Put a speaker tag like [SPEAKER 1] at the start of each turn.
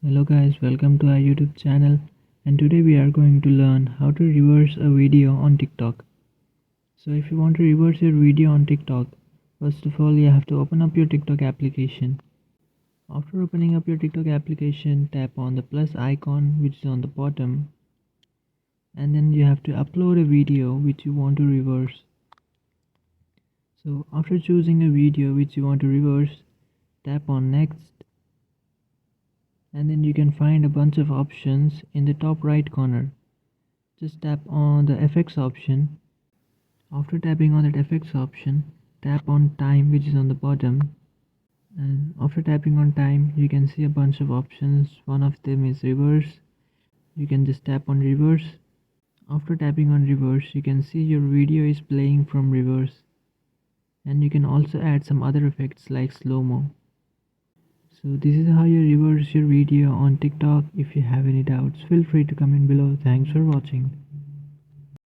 [SPEAKER 1] Hello guys, welcome to our YouTube channel, and today we are going to learn how to reverse a video on TikTok. So if you want to reverse your video on TikTok, first of all you have to open up your TikTok application. After opening up your TikTok application, tap on the plus icon which is on the bottom, and then you have to upload a video which you want to reverse. So after choosing a video which you want to reverse, tap on next, and then you can find a bunch of options in the top right corner. Just tap on the effects option. After tapping on that effects option, tap on time which is on the bottom, and after tapping on time you can see a bunch of options. One of them is reverse. You can just tap on reverse. After tapping on reverse you can see your video is playing from reverse, and you can also add some other effects like slow-mo. So this is how you reverse your video on TikTok. If you have any doubts, feel free to comment below. Thanks for watching.